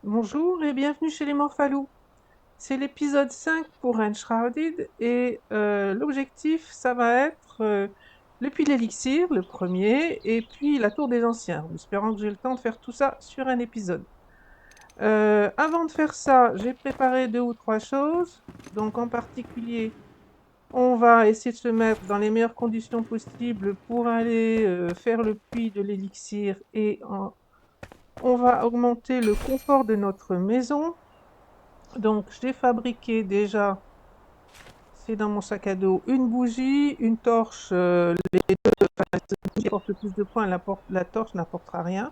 Bonjour et bienvenue chez les Morphalous. C'est l'épisode 5 pour Enshrouded et l'objectif, ça va être le puits de l'élixir, le premier, et puis la tour des anciens, en espérant que j'ai le temps de faire tout ça sur un épisode. Avant de faire ça, j'ai préparé 2 ou 3 choses. Donc en particulier, on va essayer de se mettre dans les meilleures conditions possibles pour aller faire le puits de l'élixir on va augmenter le confort de notre maison. Donc, j'ai fabriqué déjà, c'est dans mon sac à dos, une bougie, une torche. La bougie apporte le plus de points, la torche n'apportera rien.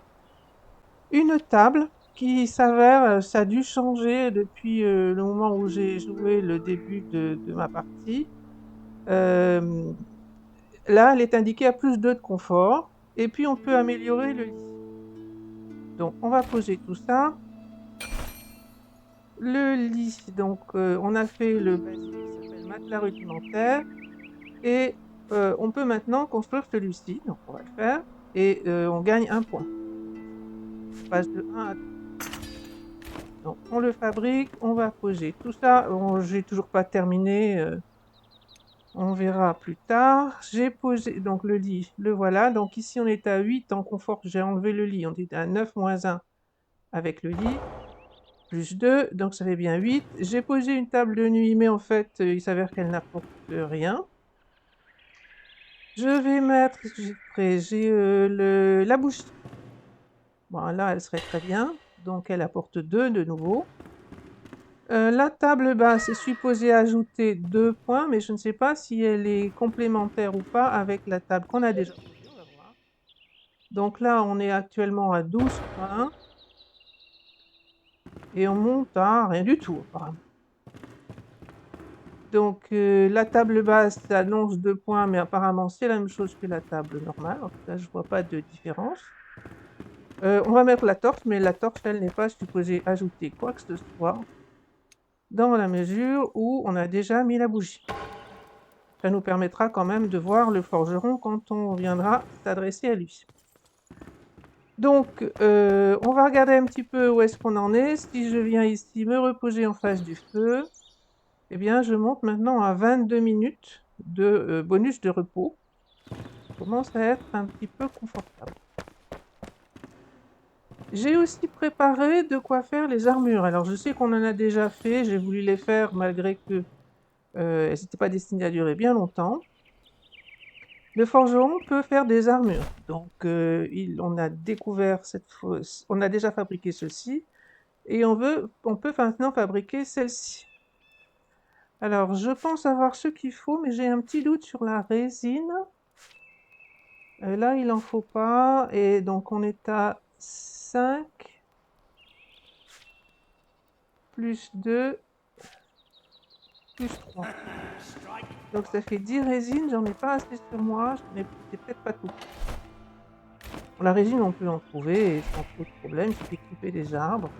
Une table qui s'avère, ça a dû changer depuis le moment où j'ai joué le début de ma partie. Euh, Là, elle est indiquée à +2 de confort. Et puis, on peut améliorer le lit. Donc, on va poser tout ça. Le lit, donc, on a fait le basique qui s'appelle matelas rudimentaire. Et on peut maintenant construire celui-ci, donc on va le faire, et on gagne 1 point. On passe de 1 à 2. Donc on le fabrique, on va poser tout ça. J'ai toujours pas terminé, on verra plus tard. J'ai posé donc le lit, le voilà. Donc ici on est à 8 en confort, j'ai enlevé le lit, on était à 9 moins 1 avec le lit, plus 2, donc ça fait bien 8. J'ai posé une table de nuit, mais en fait il s'avère qu'elle n'apporte rien. Je vais mettre, qu'est-ce que j'ai de prêt? J'ai la bougie. Bon, là, elle serait très bien. Donc, elle apporte 2 de nouveau. La table basse est supposée ajouter 2 points, mais je ne sais pas si elle est complémentaire ou pas avec la table qu'on a déjà posée. On va voir. Donc là, on est actuellement à 12 points. Et on monte à rien du tout, apparemment. Donc, la table basse annonce 2 points, mais apparemment, c'est la même chose que la table normale. En tout cas, je ne vois pas de différence. On va mettre la torche, mais la torche, elle n'est pas supposée ajouter quoi que ce soit, dans la mesure où on a déjà mis la bougie. Ça nous permettra quand même de voir le forgeron quand on viendra s'adresser à lui. Donc, on va regarder un petit peu où est-ce qu'on en est. Si je viens ici me reposer en face du feu, eh bien, je monte maintenant à 22 minutes de bonus de repos. Ça commence à être un petit peu confortable. J'ai aussi préparé de quoi faire les armures. Alors, je sais qu'on en a déjà fait. J'ai voulu les faire malgré que elles n'étaient pas destinées à durer bien longtemps. Le forgeron peut faire des armures. Donc, on a découvert on a déjà fabriqué ceci et on peut maintenant fabriquer celle-ci. Alors, je pense avoir ce qu'il faut, mais j'ai un petit doute sur la résine. Là, il n'en faut pas. Et donc, on est à 5 plus 2 plus 3. Donc, ça fait 10 résines. J'en ai pas assez sur moi. C'est peut-être pas tout. La résine, on peut en trouver sans trop de problème. Il suffit de couper des arbres.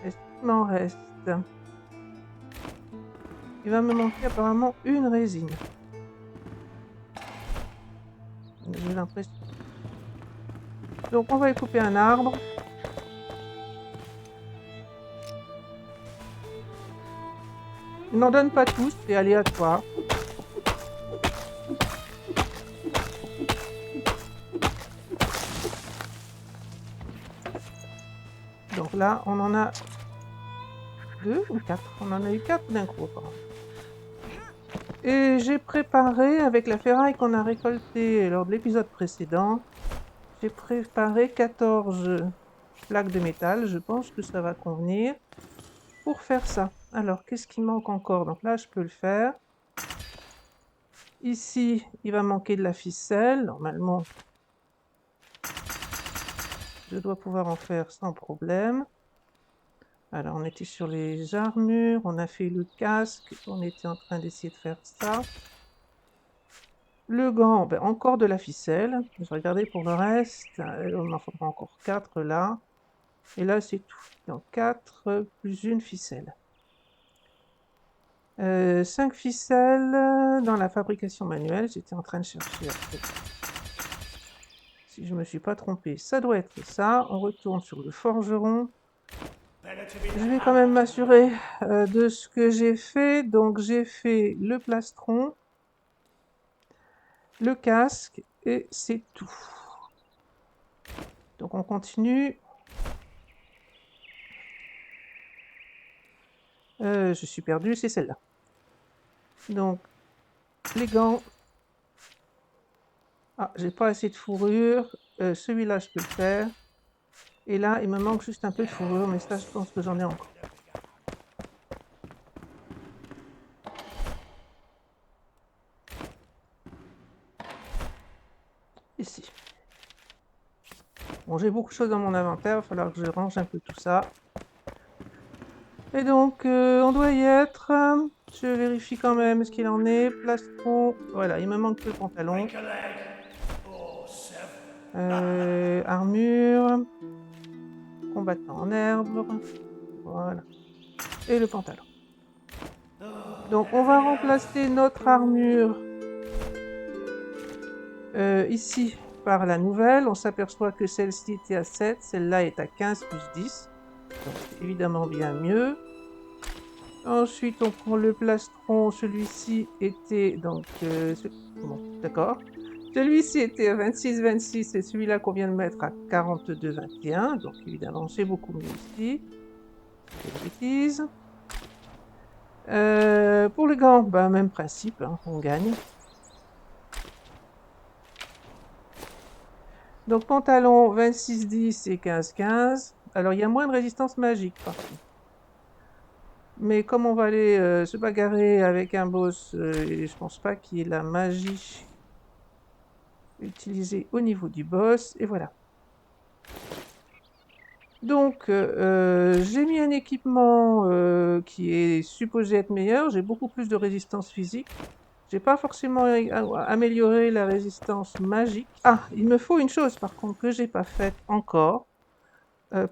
Est-ce qu'il m'en reste? Il va me manquer apparemment une résine. J'ai l'impression. Donc, on va y couper un arbre. Il n'en donne pas tous, c'est aléatoire. Donc là, on en a 2 ou 4. On en a eu 4 d'un coup, apparemment. Et j'ai préparé, avec la ferraille qu'on a récoltée lors de l'épisode précédent, j'ai préparé 14 plaques de métal. Je pense que ça va convenir pour faire ça. Alors, qu'est-ce qui manque encore? Donc là, je peux le faire. Ici, il va manquer de la ficelle. Normalement, je dois pouvoir en faire sans problème. Alors, on était sur les armures, on a fait le casque, on était en train d'essayer de faire ça. Le gant, ben, encore de la ficelle. Je vais regarder pour le reste. On en faudra encore 4 là. Et là, c'est tout. Donc 4 plus une ficelle. 5 ficelles dans la fabrication manuelle. J'étais en train de chercher après. Si je ne me suis pas trompée, ça doit être ça. On retourne sur le forgeron. Je vais quand même m'assurer de ce que j'ai fait. Donc j'ai fait le plastron, le casque et c'est tout. Donc on continue. Je suis perdue, c'est celle-là. Donc les gants. Ah, j'ai pas assez de fourrure. Celui-là, je peux le faire. Et là, il me manque juste un peu de fourrure, mais ça, je pense que j'en ai encore. Ici. Bon, j'ai beaucoup de choses dans mon inventaire, il va falloir que je range un peu tout ça. Et donc, on doit y être. Je vérifie quand même ce qu'il en est. Plastron, voilà, il me manque que le pantalon. Armure. Combattant en herbe. Voilà. Et le pantalon. Donc, on va remplacer notre armure ici par la nouvelle. On s'aperçoit que celle-ci était à 7, celle-là est à 15 plus 10. Donc, c'est évidemment bien mieux. Ensuite, on prend le plastron. Celui-ci était donc... bon, d'accord. Celui-ci était à 26-26 et celui-là qu'on vient de mettre à 42-21. Donc, évidemment, c'est beaucoup mieux ici. C'est des bêtises. Pour les gants, bah, même principe, hein, on gagne. Donc, pantalon 26-10 et 15-15. Alors, il y a moins de résistance magique, par contre. Mais comme on va aller se bagarrer avec un boss, et je pense pas qu'il y ait la magie utilisée au niveau du boss, et voilà. Donc, j'ai mis un équipement qui est supposé être meilleur, j'ai beaucoup plus de résistance physique. J'ai pas forcément amélioré la résistance magique. Ah, il me faut une chose par contre que j'ai pas faite encore,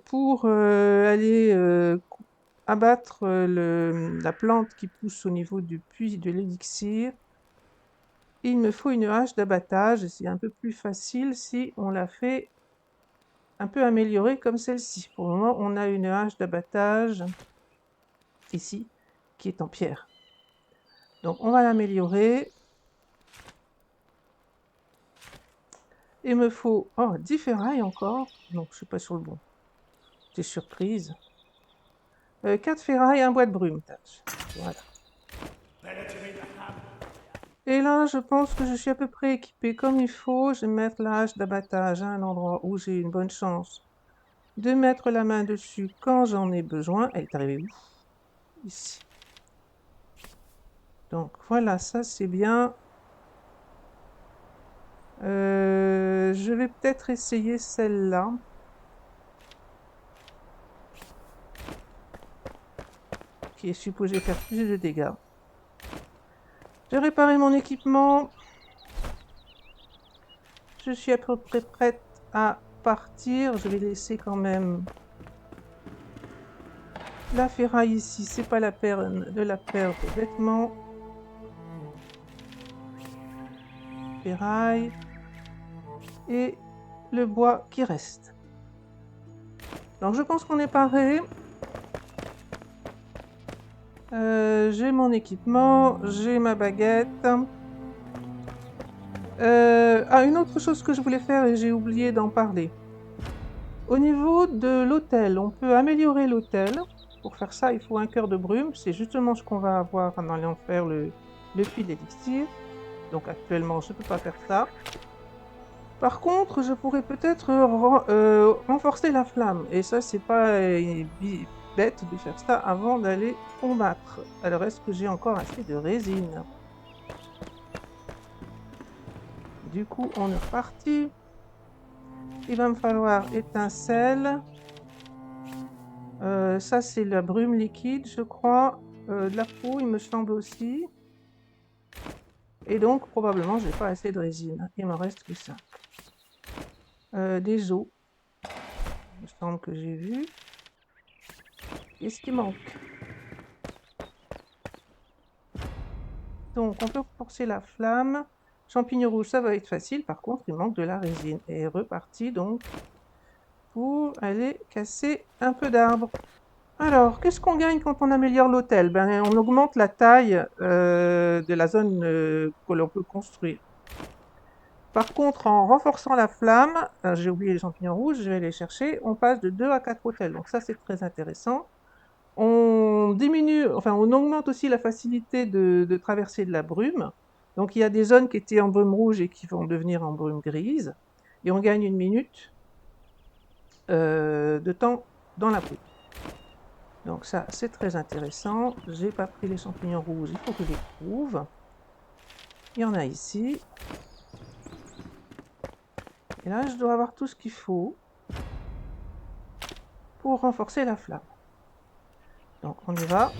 pour aller abattre la plante qui pousse au niveau du puits de l'élixir. Il me faut une hache d'abattage, et c'est un peu plus facile si on la fait un peu améliorée comme celle-ci. Pour le moment, on a une hache d'abattage ici qui est en pierre. Donc on va l'améliorer. Il me faut 10 ferrailles encore. Donc je suis pas sur le bon. J'ai surprise. 4 ferrailles, un bois de brume. Voilà. Et là, je pense que je suis à peu près équipée comme il faut. Je vais mettre la hache d'abattage à un endroit où j'ai une bonne chance de mettre la main dessus quand j'en ai besoin. Elle est arrivée où? Ici. Donc voilà, ça c'est bien. Je vais peut-être essayer celle-là. Qui est supposée faire plus de dégâts. J'ai réparé mon équipement. Je suis à peu près prête à partir. Je vais laisser quand même la ferraille ici. C'est pas la peine de la perdre bêtement. Ferraille. Et le bois qui reste. Donc je pense qu'on est paré. J'ai mon équipement, j'ai ma baguette. Une autre chose que je voulais faire et j'ai oublié d'en parler. Au niveau de l'hôtel, on peut améliorer l'hôtel. Pour faire ça, il faut un cœur de brume. C'est justement ce qu'on va avoir en allant faire le puits d'élixir. Donc actuellement, je ne peux pas faire ça. Par contre, je pourrais peut-être renforcer la flamme. Et ça, c'est pas bête de faire ça avant d'aller combattre. Alors, est-ce que j'ai encore assez de résine? Du coup, on est reparti. Il va me falloir étincelle. Ça, c'est la brume liquide, je crois. De la peau, il me semble aussi. Et donc, probablement, je n'ai pas assez de résine. Il me reste que ça. Des os. Il me semble que j'ai vu. Qu'est-ce qui manque? Donc, on peut forcer la flamme. Champignon rouge, ça va être facile. Par contre, il manque de la résine. Et reparti, donc, pour aller casser un peu d'arbres. Alors, qu'est-ce qu'on gagne quand on améliore l'hôtel? Ben, on augmente la taille de la zone que l'on peut construire. Par contre, en renforçant la flamme, j'ai oublié les champignons rouges, je vais les chercher, on passe de 2 à 4 hôtels. Donc ça, c'est très intéressant. On diminue, enfin, on augmente aussi la facilité de traverser de la brume. Donc il y a des zones qui étaient en brume rouge et qui vont devenir en brume grise. Et on gagne 1 minute de temps dans la brume. Donc ça, c'est très intéressant. J'ai pas pris les champignons rouges, il faut que je les trouve. Il y en a ici. Et là, je dois avoir tout ce qu'il faut pour renforcer la flamme. Donc on y va.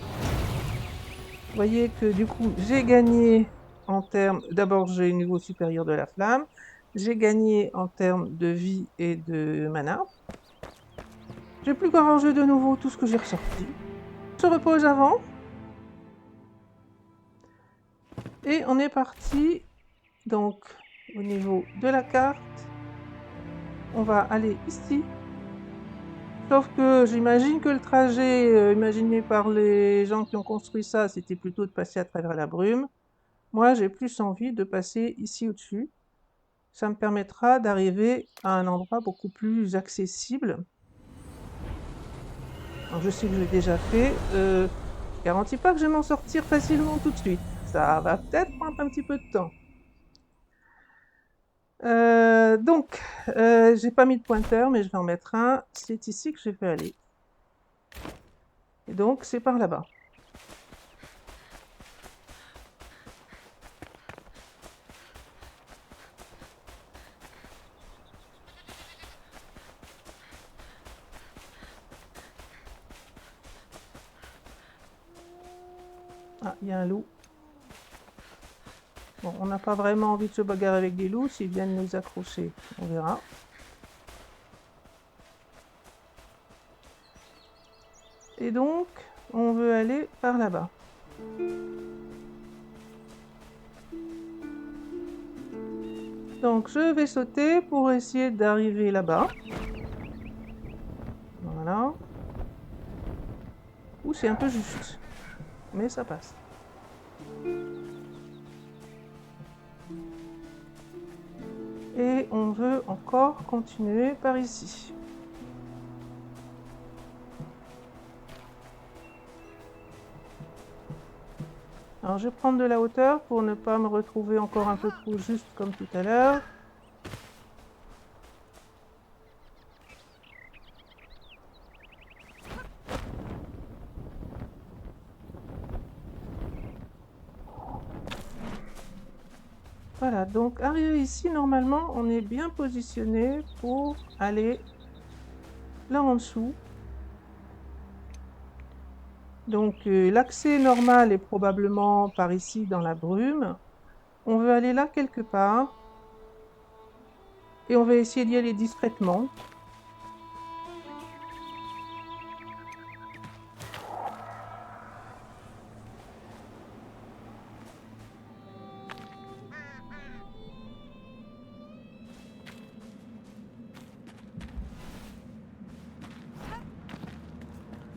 Vous voyez que du coup, j'ai gagné en termes... D'abord, j'ai un niveau supérieur de la flamme. J'ai gagné en termes de vie et de mana. J'ai plus qu'à ranger de nouveau tout ce que j'ai ressorti. On se repose avant. Et on est parti. Donc, au niveau de la carte, on va aller ici. Sauf que j'imagine que le trajet imaginé par les gens qui ont construit ça, c'était plutôt de passer à travers la brume. Moi, j'ai plus envie de passer ici au-dessus. Ça me permettra d'arriver à un endroit beaucoup plus accessible. Alors, je sais que je l'ai déjà fait. Je garantis pas que je vais m'en sortir facilement tout de suite. Ça va peut-être prendre un petit peu de temps. Donc, j'ai pas mis de pointeur, mais je vais en mettre un. C'est ici que je vais aller. Et donc, c'est par là-bas. Ah, il y a un loup. Bon, on n'a pas vraiment envie de se bagarrer avec des loups s'ils viennent nous accrocher. On verra. Et donc, on veut aller par là-bas. Donc, je vais sauter pour essayer d'arriver là-bas. Voilà. Ouh, c'est un peu juste. Mais ça passe. Et on veut encore continuer par ici. Alors je vais prendre de la hauteur pour ne pas me retrouver encore un peu trop juste comme tout à l'heure. Voilà, donc arrivé ici, normalement, on est bien positionné pour aller là en dessous. Donc l'accès normal est probablement par ici dans la brume. On veut aller là quelque part. Et on va essayer d'y aller discrètement.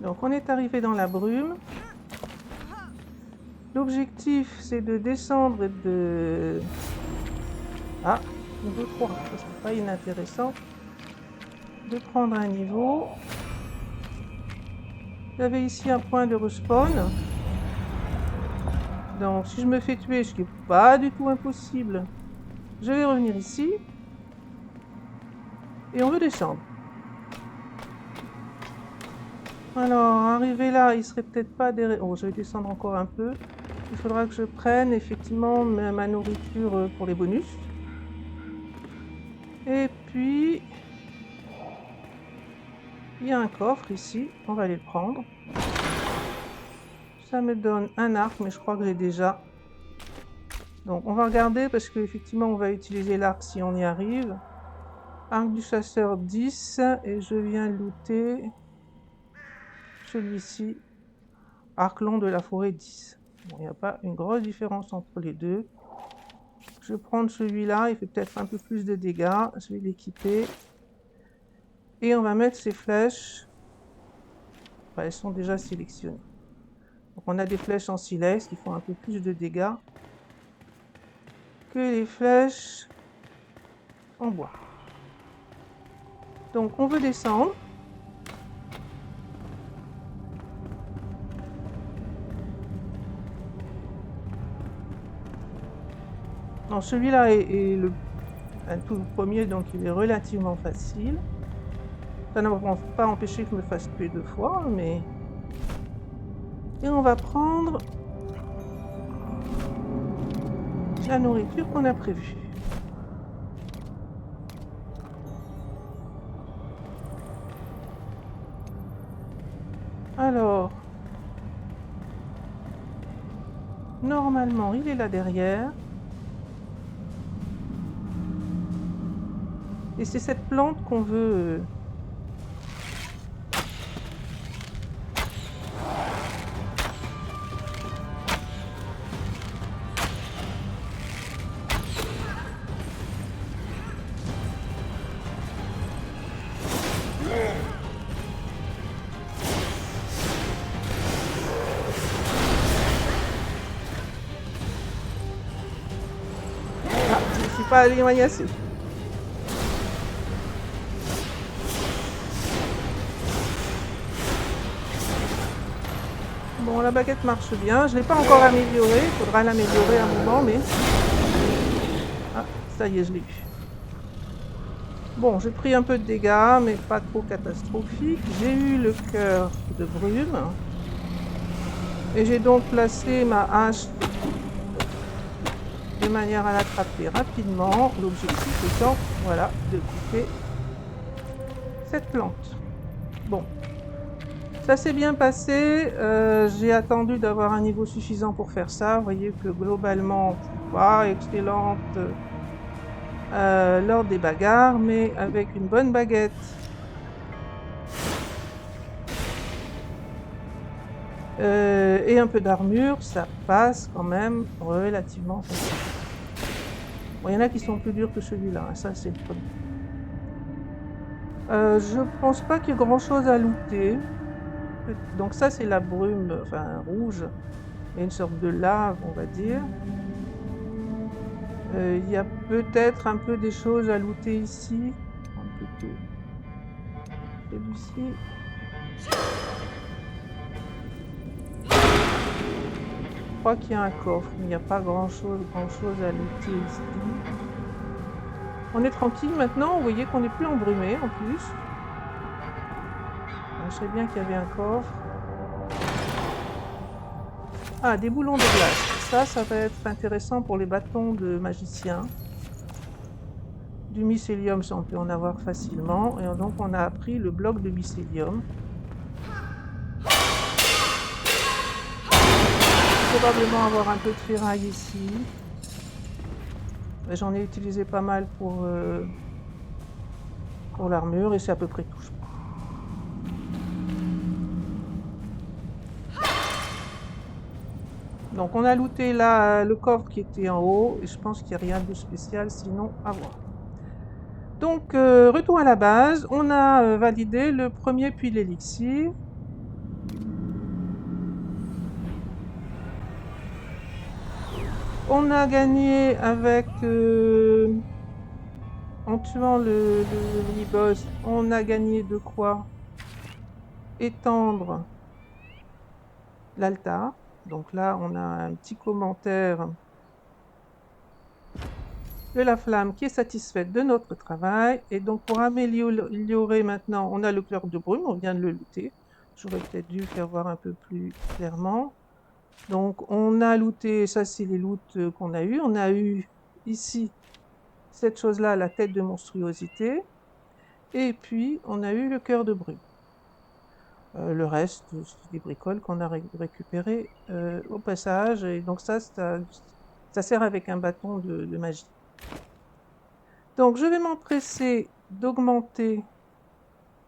Donc on est arrivé dans la brume. L'objectif c'est de descendre et de... Ah, niveau 3, ça c'est pas inintéressant. De prendre un niveau. J'avais ici un point de respawn. Donc si je me fais tuer, ce qui n'est pas du tout impossible, je vais revenir ici. Et on veut descendre. Alors, arrivé là, il serait peut-être pas derrière... Oh, je vais descendre encore un peu. Il faudra que je prenne effectivement ma nourriture pour les bonus. Et puis... il y a un coffre ici. On va aller le prendre. Ça me donne un arc, mais je crois que j'ai déjà... Donc, on va regarder parce qu'effectivement, on va utiliser l'arc si on y arrive. Arc du chasseur 10. Et je viens looter... celui-ci. Arc long de la forêt 10. Bon, il n'y a pas une grosse différence entre les deux. Je vais prendre celui-là, il fait peut-être un peu plus de dégâts. Je vais l'équiper. Et on va mettre ces flèches elles sont déjà sélectionnées. Donc on a des flèches en silex qui font un peu plus de dégâts que les flèches en bois. Donc on veut descendre. Non, celui-là est un tout premier, donc il est relativement facile. Ça n'a pas empêché que je me fasse tuer 2 fois, mais... Et on va prendre la nourriture qu'on a prévue. Alors, normalement, il est là derrière. Et c'est cette plante qu'on veut... Ah, je ne suis pas allée maniasser. Bon, la baguette marche bien. Je ne l'ai pas encore améliorée. Il faudra l'améliorer un moment, mais... Ah, ça y est, je l'ai eu. Bon, j'ai pris un peu de dégâts, mais pas trop catastrophique. J'ai eu le cœur de brume. Et j'ai donc placé ma hache de manière à l'attraper rapidement. L'objectif étant, voilà, de couper cette plante. Bon, ça s'est bien passé. J'ai attendu d'avoir un niveau suffisant pour faire ça. Vous voyez que globalement, je suis pas excellente lors des bagarres, mais avec une bonne baguette et un peu d'armure, ça passe quand même relativement facile. Bon, il y en a qui sont plus durs que celui-là, hein, ça c'est le premier. Je pense pas qu'il y ait grand chose à looter. Donc ça c'est la brume, enfin rouge, et une sorte de lave on va dire. Il y a peut-être un peu des choses à looter ici. Plutôt celui-ci. Je crois qu'il y a un coffre, mais il n'y a pas grand chose à looter ici. On est tranquille maintenant, vous voyez qu'on n'est plus embrumé en plus. Je sais bien qu'il y avait un coffre. Ah, des boulons de glace. Ça va être intéressant pour les bâtons de magicien. Du mycélium, ça on peut en avoir facilement. Et donc on a appris le bloc de mycélium. Probablement avoir un peu de ferraille ici. J'en ai utilisé pas mal pour l'armure et c'est à peu près tout. Donc on a looté là le coffre qui était en haut et je pense qu'il n'y a rien de spécial sinon à voir. Donc retour à la base, on a validé le premier puits d'élixir. On a gagné avec en tuant le mini-boss, on a gagné de quoi étendre l'altar. Donc là, on a un petit commentaire de la flamme qui est satisfaite de notre travail. Et donc pour améliorer maintenant, on a le cœur de brume, on vient de le looter. J'aurais peut-être dû faire voir un peu plus clairement. Donc on a looté, ça c'est les loots qu'on a eu. On a eu ici cette chose-là, la tête de monstruosité. Et puis on a eu le cœur de brume. Le reste, c'est des bricoles qu'on a récupérées au passage. Et donc ça sert avec un bâton de magie. Donc je vais m'empresser d'augmenter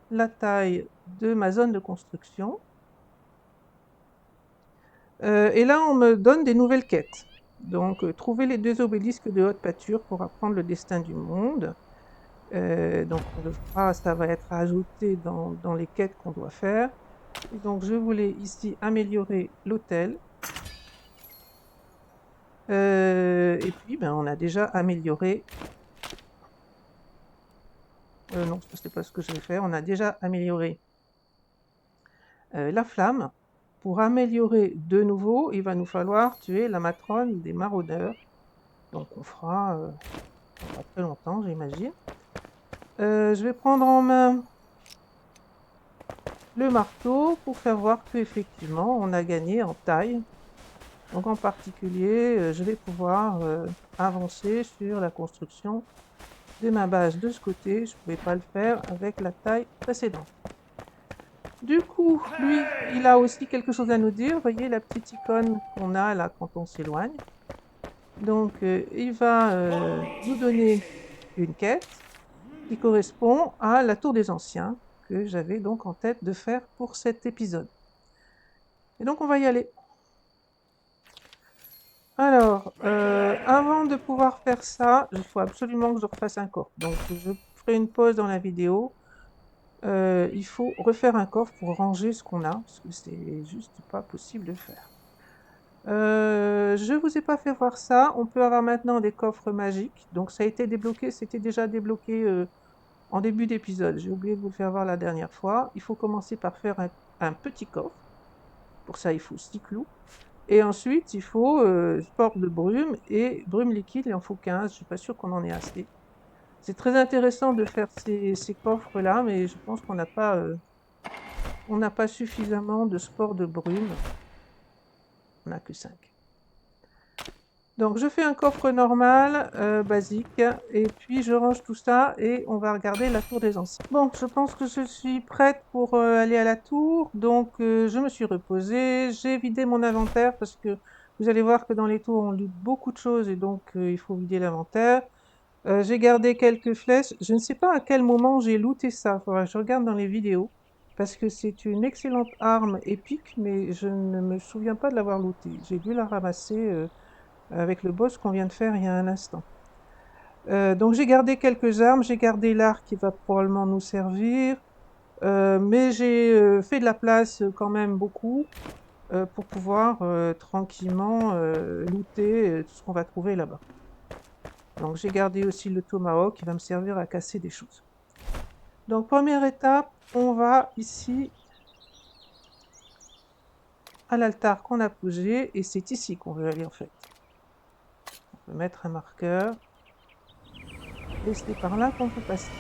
la taille de ma zone de construction. Et là, on me donne des nouvelles quêtes. Donc, trouver les 2 obélisques de haute pâture pour apprendre le destin du monde. Donc, ça va être ajouté dans les quêtes qu'on doit faire. Et donc je voulais ici améliorer l'hôtel. Et puis ben, on a déjà amélioré... non, c'est pas ce que je vais faire. On a déjà amélioré la flamme. Pour améliorer de nouveau, il va nous falloir tuer la matrone des maraudeurs. Donc on fera pas très longtemps, j'imagine. Je vais prendre en main le marteau pour faire voir qu'effectivement on a gagné en taille. Donc en particulier, je vais pouvoir avancer sur la construction de ma base de ce côté. Je ne pouvais pas le faire avec la taille précédente. Du coup, lui, il a aussi quelque chose à nous dire. Vous voyez la petite icône qu'on a là quand on s'éloigne. Donc il va nous donner une quête qui correspond à la tour des anciens que j'avais donc en tête de faire pour cet épisode. Et donc on va y aller. Alors, avant de pouvoir faire ça, il faut absolument que je refasse un coffre. Donc je ferai une pause dans la vidéo. Il faut refaire un coffre pour ranger ce qu'on a, parce que c'est juste pas possible de faire. Je vous ai pas fait voir ça. On peut avoir maintenant des coffres magiques. Donc ça a été débloqué, c'était déjà débloqué en début d'épisode. J'ai oublié de vous le faire voir la dernière fois. Il faut commencer par faire un petit coffre. Pour ça, il faut 6 clous. Et ensuite, il faut sport de brume et brume liquide. Il en faut 15. Je ne suis pas sûre qu'on en ait assez. C'est très intéressant de faire ces coffres-là, mais je pense qu'on n'a pas suffisamment de sport de brume. On n'a que 5. Donc je fais un coffre normal, basique, et puis je range tout ça et on va regarder la tour des anciens. Bon, je pense que je suis prête pour aller à la tour, donc je me suis reposée, j'ai vidé mon inventaire parce que vous allez voir que dans les tours on loot beaucoup de choses et donc il faut vider l'inventaire. J'ai gardé quelques flèches, je ne sais pas à quel moment j'ai looté ça, faudra que je regarde dans les vidéos parce que c'est une excellente arme épique, mais je ne me souviens pas de l'avoir lootée. J'ai dû la ramasser avec le boss qu'on vient de faire il y a un instant. Donc j'ai gardé quelques armes, j'ai gardé l'arc qui va probablement nous servir, mais j'ai fait de la place quand même beaucoup pour pouvoir tranquillement looter tout ce qu'on va trouver là-bas. Donc j'ai gardé aussi le tomahawk qui va me servir à casser des choses. Donc première étape, on va ici à l'altar qu'on a posé et c'est ici qu'on veut aller en fait. On peut mettre un marqueur et c'est par là qu'on peut passer.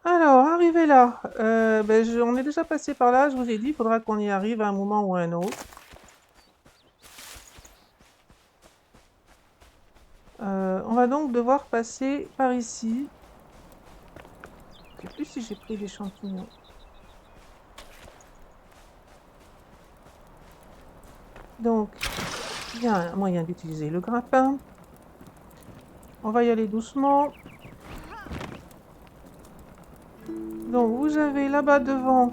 Alors, arrivé là, on est déjà passé par là, je vous ai dit, il faudra qu'on y arrive à un moment ou à un autre. On va donc devoir passer par ici. Je ne sais plus si j'ai pris des champignons. Donc, il y a un moyen d'utiliser le grappin. On va y aller doucement. Donc, vous avez là-bas devant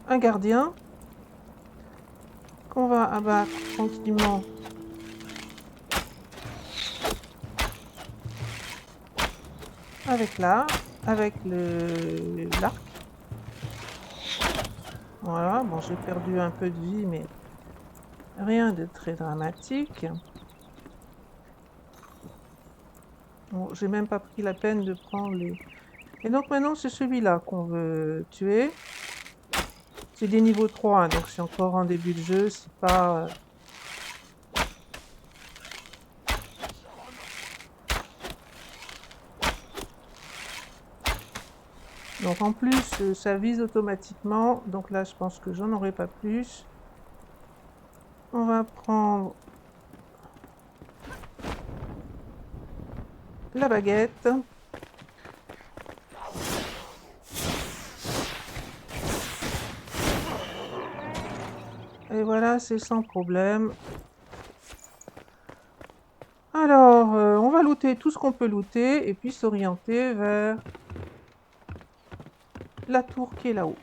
un gardien qu'on va abattre tranquillement avec l'arc. Voilà, bon, j'ai perdu un peu de vie, mais rien de très dramatique. Bon, j'ai même pas pris la peine de prendre les... Et donc maintenant, c'est celui-là qu'on veut tuer. C'est des niveaux 3, hein, donc c'est encore en début de jeu, c'est pas... Donc en plus, ça vise automatiquement, donc là, je pense que j'en aurai pas plus. On va prendre la baguette. Et voilà, c'est sans problème. Alors, on va looter tout ce qu'on peut looter et puis s'orienter vers la tour qui est là-haut.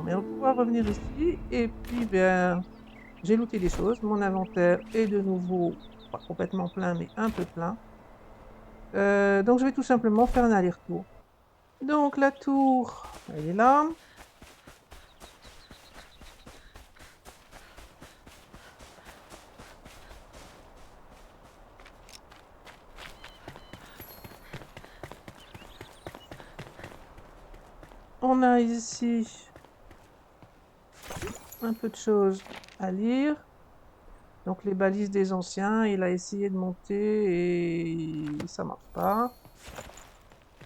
Mais on va pouvoir revenir ici. Et puis, ben, j'ai looté des choses. Mon inventaire est de nouveau, pas complètement plein, mais un peu plein. Donc, je vais tout simplement faire un aller-retour. Donc, la tour, elle est là. On a ici un peu de choses à lire. Donc les balises des anciens, il a essayé de monter et ça marche pas.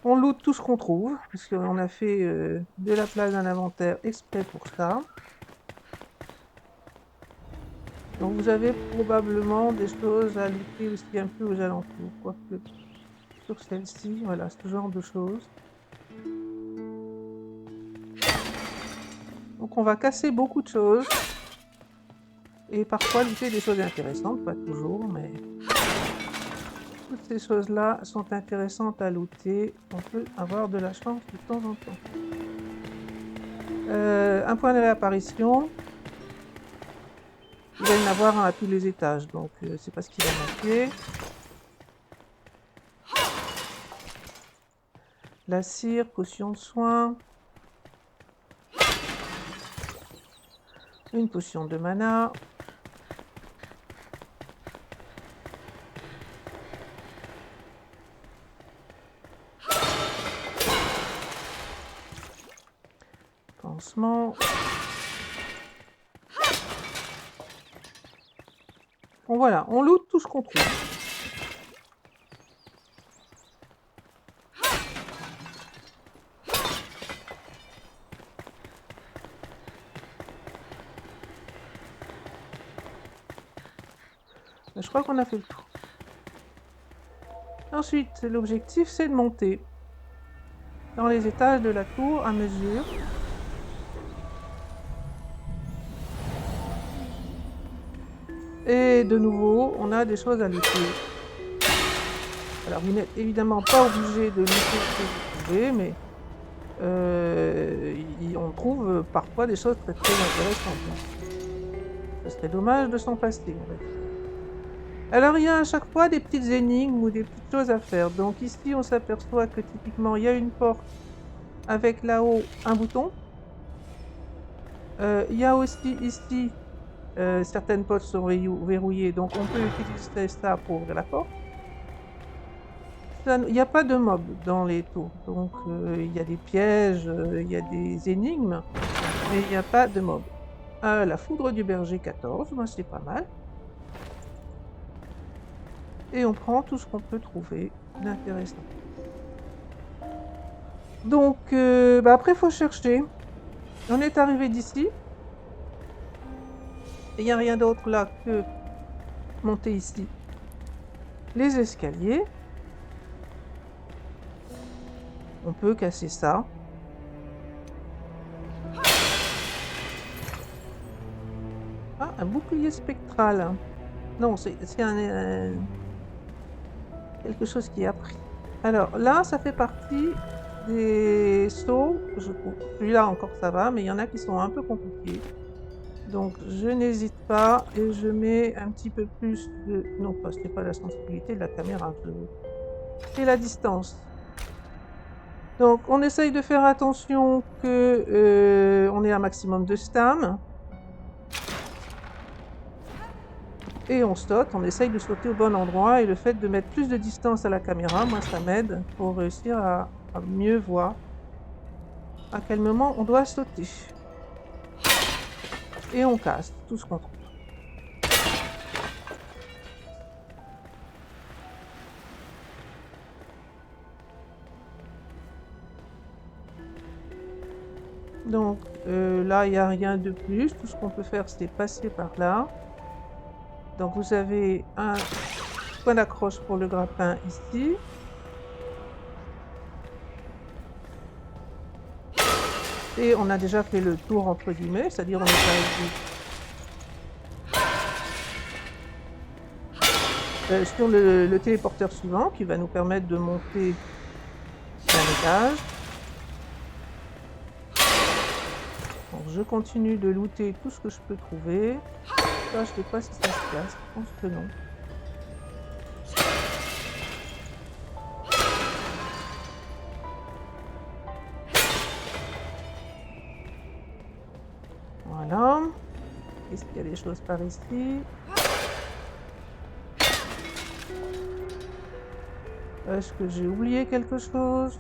On loot tout ce qu'on trouve, parce qu'on a fait de la place d'un inventaire exprès pour ça. Donc vous avez probablement des choses à looter aussi un peu aux alentours, quoique sur celle-ci, voilà, ce genre de choses. Donc on va casser beaucoup de choses. Et parfois looter des choses intéressantes, pas toujours, mais toutes ces choses-là sont intéressantes à looter. On peut avoir de la chance de temps en temps. Un point de réapparition. Il va y en avoir un à tous les étages, donc c'est pas ce qui va manquer. La cire, potion de soin. Une potion de mana. Pansement. Bon voilà, on loot tout ce qu'on trouve. Je crois qu'on a fait le tour. Ensuite, l'objectif, c'est de monter dans les étages de la tour à mesure. Et de nouveau, on a des choses à looter. Alors, vous n'êtes évidemment pas obligé de looter ce que vous trouvez, mais on trouve parfois des choses très très intéressantes. Ce serait dommage de s'en passer, en fait. Alors, il y a à chaque fois des petites énigmes ou des petites choses à faire. Donc ici, on s'aperçoit que typiquement, il y a une porte avec là-haut un bouton. Il y a aussi ici, certaines portes sont verrouillées, donc on peut utiliser ça pour ouvrir la porte. Il n'y a pas de mobs dans les tours, donc il y a des pièges, il y a des énigmes, mais il n'y a pas de mobs. La foudre du berger 14, moi c'est pas mal. Et on prend tout ce qu'on peut trouver d'intéressant. Donc, après, il faut chercher. On est arrivé d'ici. Il n'y a rien d'autre là que monter ici. Les escaliers. On peut casser ça. Ah, un bouclier spectral. Non, c'est quelque chose qui est appris. Alors là, ça fait partie des sauts, je trouve. Celui-là encore ça va, mais il y en a qui sont un peu compliqués. Donc je n'hésite pas et je mets un petit peu plus de... Non, ce n'est pas la sensibilité de la caméra, c'est la distance. Donc on essaye de faire attention que on ait un maximum de stam. Et on saute, on essaye de sauter au bon endroit, et le fait de mettre plus de distance à la caméra, moi ça m'aide pour réussir à mieux voir à quel moment on doit sauter. Et on casse tout ce qu'on trouve. Donc là il n'y a rien de plus, tout ce qu'on peut faire c'est passer par là. Donc vous avez un point d'accroche pour le grappin ici. Et on a déjà fait le tour entre guillemets, c'est-à-dire on est arrivé sur le téléporteur suivant qui va nous permettre de monter d'un étage. Donc je continue de looter tout ce que je peux trouver. Ça, je sais pas si ça se casse, je pense que non. Voilà. Est-ce qu'il y a des choses par ici? Est-ce que j'ai oublié quelque chose?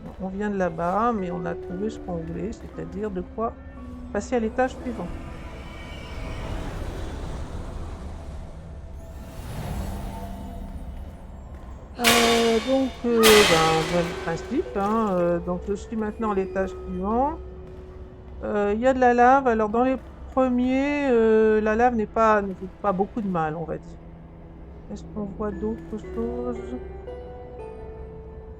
Non, on vient de là-bas, mais on a trouvé ce qu'on voulait, c'est-à-dire de quoi passer à l'étage suivant. Même principe, hein, donc je suis maintenant à l'étage suivant. Il y a de la lave, alors dans les premiers, la lave ne fait pas beaucoup de mal, on va dire. Est-ce qu'on voit d'autres choses?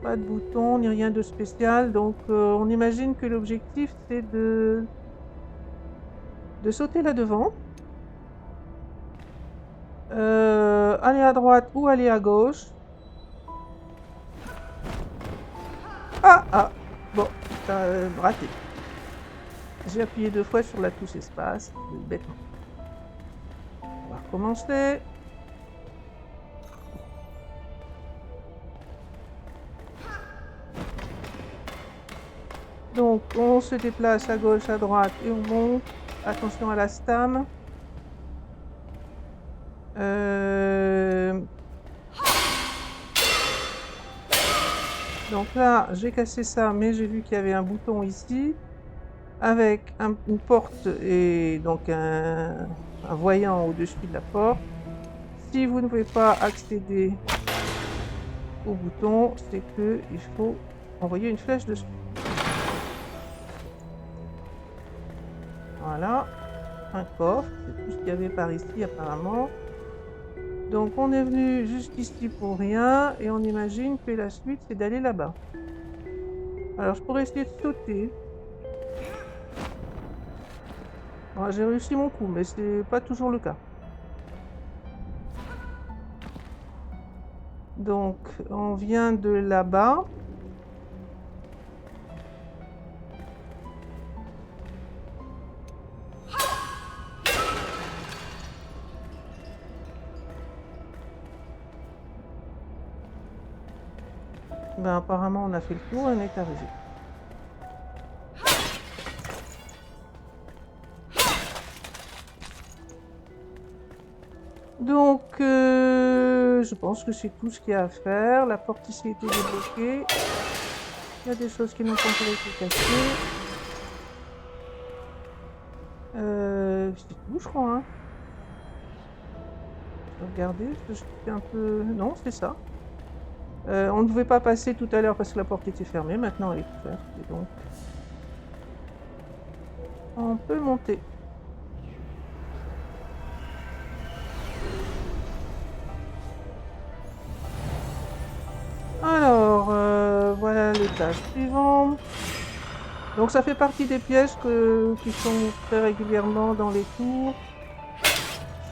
Pas de bouton, ni rien de spécial, donc on imagine que l'objectif c'est de sauter là devant. Aller à droite ou aller à gauche. Ah! Bon, t'as raté. J'ai appuyé 2 fois sur la touche espace, bêtement. On va recommencer. Donc, on se déplace à gauche, à droite et on monte. Attention à la stam. Donc là, j'ai cassé ça, mais j'ai vu qu'il y avait un bouton ici, avec une porte et donc un voyant au-dessus de la porte. Si vous ne pouvez pas accéder au bouton, c'est qu'il faut envoyer une flèche dessus. Voilà, un coffre, c'est tout ce qu'il y avait par ici apparemment. Donc on est venu jusqu'ici pour rien et on imagine que la suite c'est d'aller là-bas. Alors je pourrais essayer de sauter. Bon, j'ai réussi mon coup, mais c'est pas toujours le cas. Donc on vient de là-bas. Ben, apparemment on a fait le tour et on est arrivé. Donc je pense que c'est tout ce qu'il y a à faire. La porte ici a été débloquée. Il y a des choses qui n'ont pas encore été cassées. C'est tout je crois, hein. Je vais regarder, je suis un peu... Non, c'est ça. On ne pouvait pas passer tout à l'heure parce que la porte était fermée, maintenant elle est ouverte, et donc on peut monter. Alors, voilà l'étage suivant. Donc ça fait partie des pièges qui sont très régulièrement dans les tours.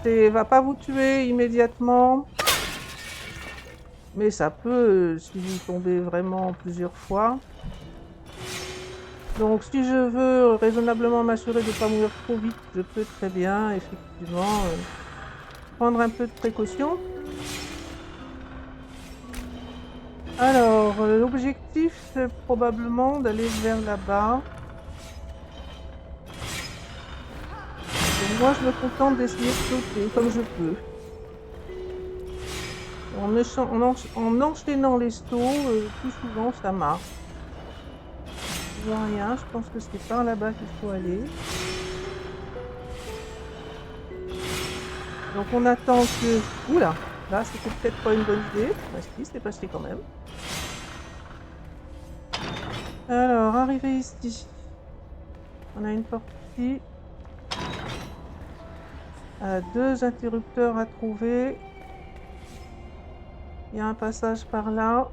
Ça va pas vous tuer immédiatement, mais ça peut si vous tombez vraiment plusieurs fois. Donc si je veux raisonnablement m'assurer de ne pas mourir trop vite, je peux très bien effectivement prendre un peu de précaution. Alors, l'objectif c'est probablement d'aller vers là-bas. Moi je me contente d'essayer de sauter comme je peux. En enchaînant les sauts, plus souvent ça marche. Je vois rien, je pense que c'est par là-bas qu'il faut aller. Donc on attend que... Oula, là c'était peut-être pas une bonne idée. Bah si, c'est passé quand même. Alors, arrivé ici. On a une porte ici. 2 interrupteurs à trouver. Il y a un passage par là.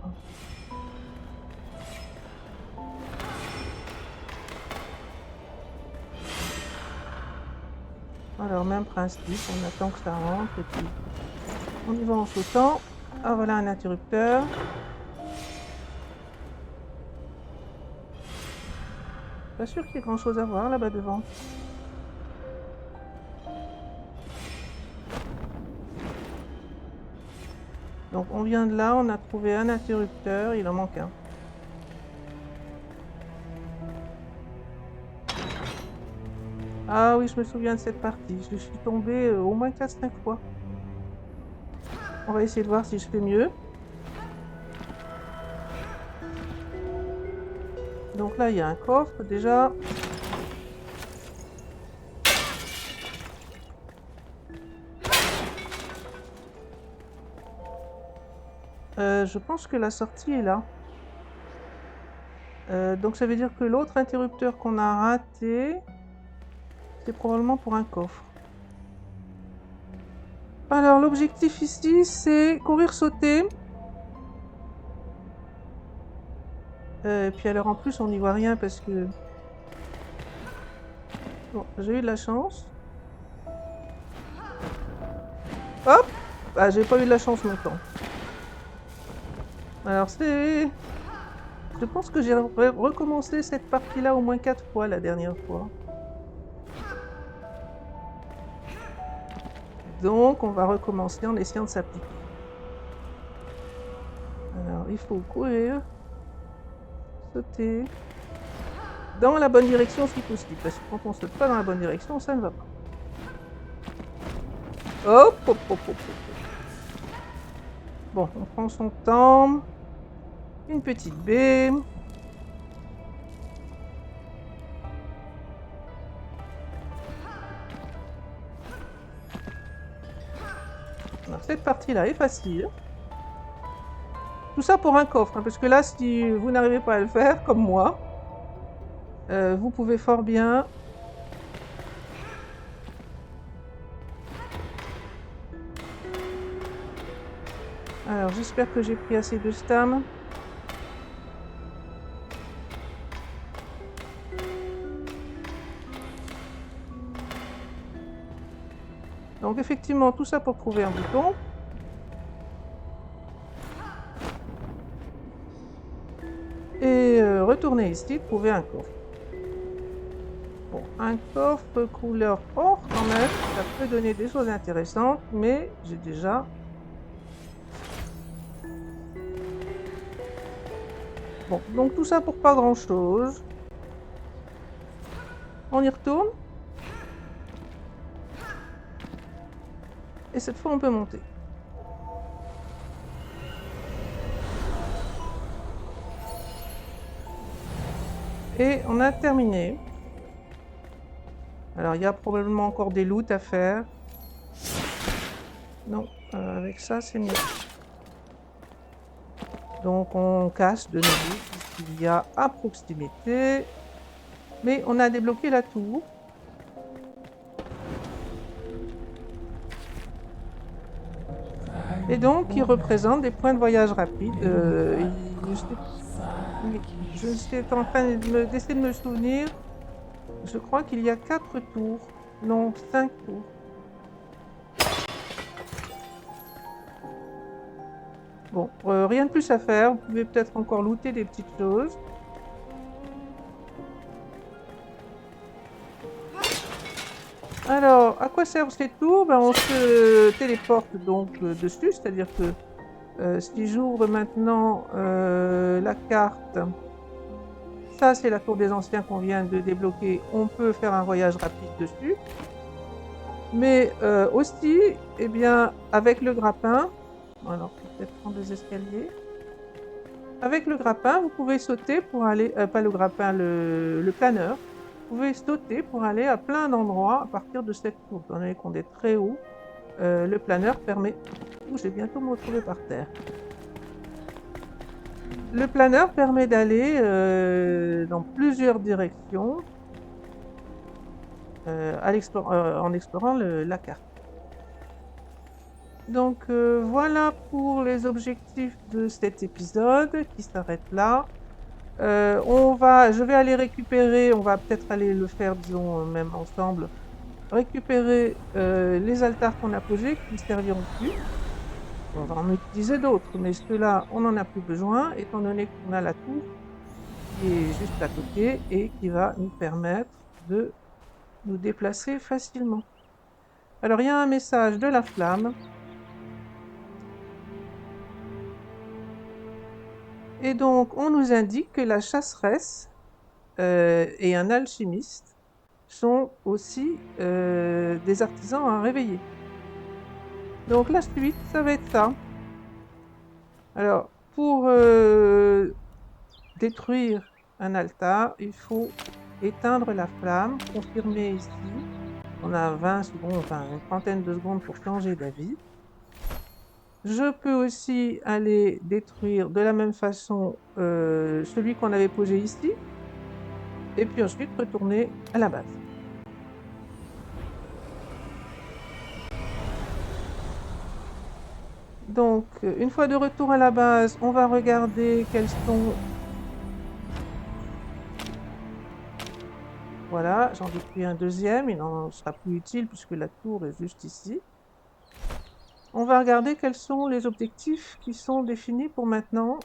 Alors, même principe, on attend que ça rentre et puis on y va en sautant. Ah, voilà un interrupteur. pas sûr qu'il y ait grand chose à voir là-bas devant. Donc on vient de là, on a trouvé un interrupteur, il en manque un. Ah oui, je me souviens de cette partie. Je suis tombée au moins 4-5 fois. On va essayer de voir si je fais mieux. Donc là, il y a un coffre déjà. Je pense que la sortie est là. Donc ça veut dire que l'autre interrupteur qu'on a raté, c'est probablement pour un coffre. Alors l'objectif ici, c'est courir, sauter. Et puis alors en plus, on n'y voit rien parce que... Bon, j'ai eu de la chance. Hop! Ah, j'ai pas eu de la chance longtemps. Alors c'est... Je pense que j'ai recommencé cette partie-là au moins 4 fois la dernière fois. Donc on va recommencer en essayant de s'appliquer. Alors il faut courir, sauter, dans la bonne direction si possible, parce que quand on saute pas dans la bonne direction, ça ne va pas. Hop, hop, hop, hop, hop. Bon, on prend son temps. Une petite baie. Alors, cette partie-là est facile. Tout ça pour un coffre, hein, parce que là, si vous n'arrivez pas à le faire, comme moi, vous pouvez fort bien... Alors, j'espère que j'ai pris assez de stam. Donc, effectivement, tout ça pour trouver un bouton. Et retourner ici, trouver un coffre. Bon, un coffre couleur or quand même, ça peut donner des choses intéressantes, mais j'ai déjà... Bon, donc tout ça pour pas grand chose. On y retourne. Et cette fois on peut monter. Et on a terminé. Alors il y a probablement encore des loots à faire. Non, avec ça c'est mieux. Donc on casse de nouveau ce qu'il y a à proximité. Mais on a débloqué la tour. Et donc il représente des points de voyage rapides. Je suis en train d'essayer de me souvenir. Je crois qu'il y a 4 tours. Non, 5 tours. Bon, rien de plus à faire. Vous pouvez peut-être encore looter des petites choses. Alors, à quoi servent ces tours? Ben, on se téléporte donc dessus, c'est-à-dire que si j'ouvre maintenant la carte, ça c'est la tour des anciens qu'on vient de débloquer, on peut faire un voyage rapide dessus. Mais aussi, eh bien, avec le grappin, alors peut-être prendre des escaliers. Avec le grappin, vous pouvez sauter pour aller, pas le grappin, le planeur. Vous pouvez sauter pour aller à plein d'endroits à partir de cette tour. Étant donné qu'on est très haut, le planeur permet... Ouh, je vais bientôt me retrouver par terre. Le planeur permet d'aller dans plusieurs directions en explorant la carte. Donc voilà pour les objectifs de cet épisode qui s'arrête là. Je vais aller récupérer, on va peut-être aller le faire, disons, même ensemble, récupérer les altares qu'on a posés qui ne serviront plus. On va en utiliser d'autres, mais ceux-là, on n'en a plus besoin, étant donné qu'on a la tour. qui est juste à côté et qui va nous permettre de nous déplacer facilement. Alors il y a un message de la flamme. Et donc on nous indique que la chasseresse et un alchimiste sont aussi des artisans à réveiller. Donc la suite, ça va être ça. Alors, pour détruire un altar, il faut éteindre la flamme, confirmer ici. On a 20 secondes, enfin une trentaine de secondes pour changer d'avis. Je peux aussi aller détruire de la même façon celui qu'on avait posé ici, et puis ensuite retourner à la base. Donc, une fois de retour à la base, on va regarder quels sont... Voilà, j'en détruis un deuxième, il n'en sera plus utile puisque la tour est juste ici. On va regarder quels sont les objectifs qui sont définis pour maintenant.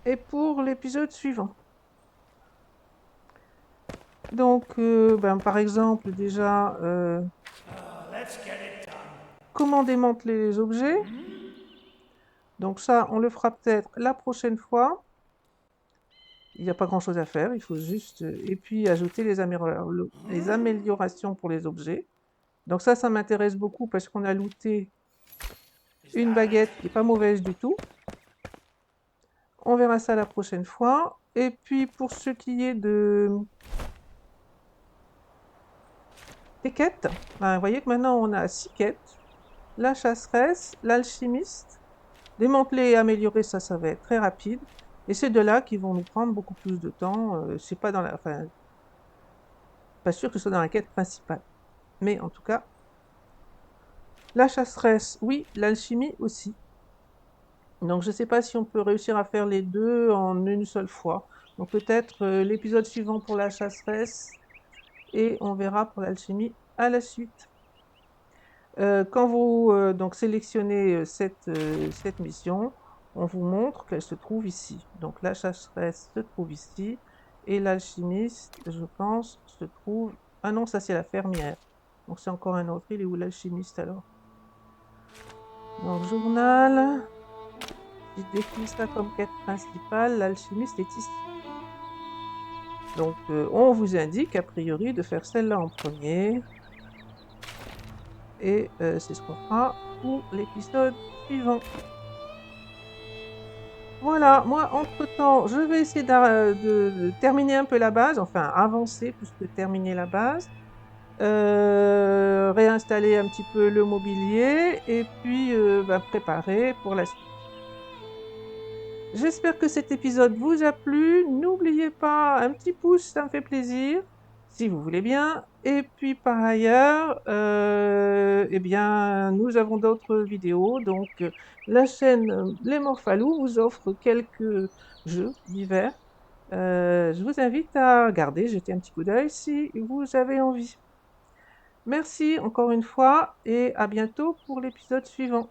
Et pour l'épisode suivant. Donc, par exemple, déjà, comment démanteler les objets. Donc ça, on le fera peut-être la prochaine fois. Il n'y a pas grand-chose à faire, il faut juste... Et puis ajouter les améliorations pour les objets. Donc ça m'intéresse beaucoup parce qu'on a looté une baguette qui n'est pas mauvaise du tout. On verra ça la prochaine fois. Et puis pour ce qui est des quêtes, vous voyez que maintenant on a 6 quêtes. La chasseresse, l'alchimiste, démanteler et améliorer, ça va être très rapide. Et c'est de là qui vont nous prendre beaucoup plus de temps. C'est pas dans la... Enfin, pas sûr que ce soit dans la quête principale. Mais en tout cas, la chasseresse, oui, l'alchimie aussi. Donc je ne sais pas si on peut réussir à faire les deux en une seule fois. Donc peut-être l'épisode suivant pour la chasseresse et on verra pour l'alchimie à la suite. Quand vous donc sélectionnez cette mission, on vous montre qu'elle se trouve ici. Donc la chasseresse se trouve ici et l'alchimiste, je pense, se trouve... Ah non, ça c'est la fermière. Donc c'est encore un autre. Il est où l'alchimiste alors? Donc journal. Si je définis ça comme quête principale, l'alchimiste est ici. Donc on vous indique a priori de faire celle-là en premier. Et c'est ce qu'on fera pour l'épisode suivant. Voilà, moi entre-temps, je vais essayer de terminer un peu la base, enfin avancer plus que terminer la base. Réinstaller un petit peu le mobilier et puis préparer pour la suite. J'espère que cet épisode vous a plu. N'oubliez pas un petit pouce, ça me fait plaisir, si vous voulez bien. Et puis par ailleurs, eh bien, nous avons d'autres vidéos. Donc la chaîne Les Morphalous vous offre quelques jeux divers. Je vous invite à regarder, jeter un petit coup d'œil si vous avez envie. Merci encore une fois et à bientôt pour l'épisode suivant.